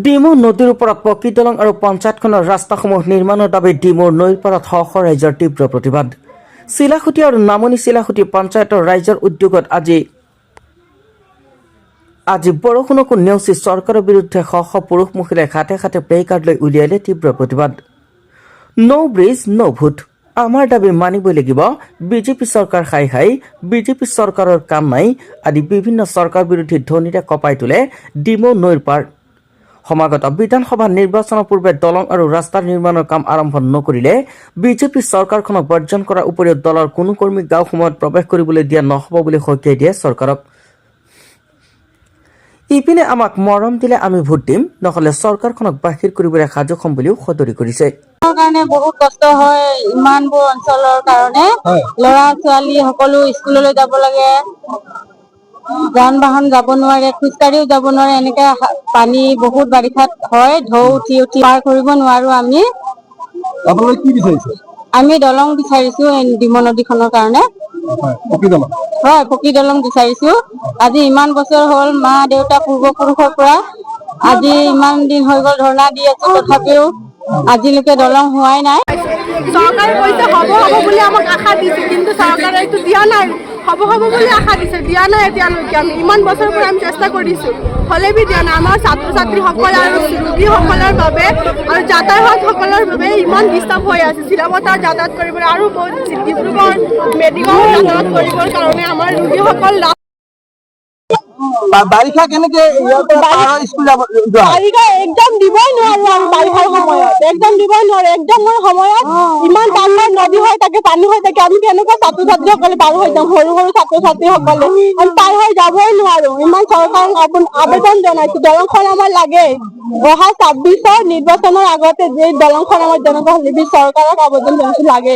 DEMU নদীৰ ওপৰত পকী দলং আৰু পঞ্চায়তখনৰ ৰাস্তাসমূহ নিৰ্মাণৰ বাবে ডিমুৰ নৈৰ পাৰত শ শ ৰাইজৰ তীব্ৰ প্ৰতিবাদ। চিলাখুটি আৰু নামনি চিলাখুটি পঞ্চায়তৰ ৰাইজৰ উদ্যোগত আজি বৰষুণকো নেওচি চৰকাৰৰ বিৰুদ্ধে শ শ পুৰুষ মহিলাই ঘাটে ঘাটে প্লে কাৰ্ড লৈ উলিয়ালে তীব্ৰ প্ৰতিবাদ। নৌ ব্ৰিজ নৌ ভোট, আমাৰ দাবী মানিবই লাগিব। বিজেপি চৰকাৰ খাই খাই, বিজেপি চৰকাৰৰ কাম নাই আদি বিভিন্ন চৰকাৰ বিৰোধী ধ্বনিৰে কঁপাই তোলে ডিমু নৈৰ পাৰ। সমাগত বিধানসভা নিৰ্বাচনৰ পূৰ্বে দলং আৰু ৰাস্তাৰ নিৰ্মাণৰ কাম আৰম্ভ নকৰিলে বিজেপি চৰকাৰখনক বৰ্জন কৰাৰ উপৰিও দলৰ কোনো কৰ্মীক গাঁওসমূহত প্ৰৱেশ কৰিবলৈ দিয়া নহ'ব বুলি সকীয়াই দিয়ে চৰকাৰক। ইপিনে আমাক মৰম দিলে আমি ভোট দিম, নহ'লে চৰকাৰখনক বাহিৰ কৰিবলৈ সাজু হ'ম বুলিও সদৰি কৰিছে। কাৰণে বহুত কষ্ট হয়, ইমানবোৰ অঞ্চলৰ কাৰণে ল'ৰা ছোৱালী সকলো স্কুললৈ যাব লাগে, যান বাহন যাব নোৱাৰে, খোজকাঢ়িও যাব নোৱাৰে। এনেকে পানী বহুত বাৰিষাত হয়, ঢৌ উঠি পাৰ কৰিব নোৱাৰো। আপোনালোকে কি বিচাৰিছে? আমি দলং বিচাৰিছো ডিমু নদীখনৰ কাৰণে। হয়, পকী দলং বিচাৰিছো। আজি ইমান বছৰ হ'ল, মা দেউতা পূৰ্বপুৰুষৰ পৰা আজি ইমান দিন হৈ গ'ল ধৰ্ণা দি আছো, তথাপিও আজিলৈকে দলং হোৱাই নাই। চৰকাৰে কৈছে হ'ব হ'ব বুলি আমাক আশা দিছে, কিন্তু চৰকাৰে এইটো দিয়া নাই। হ'ব হ'ব বুলি আশা দিছে, দিয়া নাই এতিয়ালৈকে। আমি ইমান বছৰৰ পৰা আমি চেষ্টা কৰিছো, হ'লে বি দিয়া নাই। আমাৰ ছাত্ৰ ছাত্ৰীসকল আৰু ৰোগীসকলৰ বাবে আৰু যাতায়াতসকলৰ বাবে ইমান ডিষ্টাৰ্ব হৈ আছে। চিলাপথাৰ যাতায়াত কৰিবলৈ আৰু ডিব্ৰুগড় মেডিকেল যাতায়াত কৰিবৰ কাৰণে আমাৰ ৰোগীসকল বাৰিষা কেনেকে বাৰিষা একদম দিবই নোৱাৰো। আমি বাৰিষাৰ সময়ত একদম দিবই নোৱাৰো। একদমৰ সময়ত ইমান ডাঙৰ নদী হৈ থাকে, পানী হৈ থাকে, আমি কেনেকুৱা ছাত্ৰ ছাত্ৰীসকলে পাৰ হৈ যাম? সৰু সৰু ছাত্ৰ ছাত্ৰীসকলে আমি পাৰ হৈ যাবই নোৱাৰো। ইমান চৰকাৰক আবেদন জনাইছো, দলংখন আমাৰ লাগে। অহা 26ৰ নিৰ্বাচনৰ আগতে যে দলংখন আমাৰ যেনেকুৱা হ'লে চৰকাৰক আবেদন জনাইছো লাগে।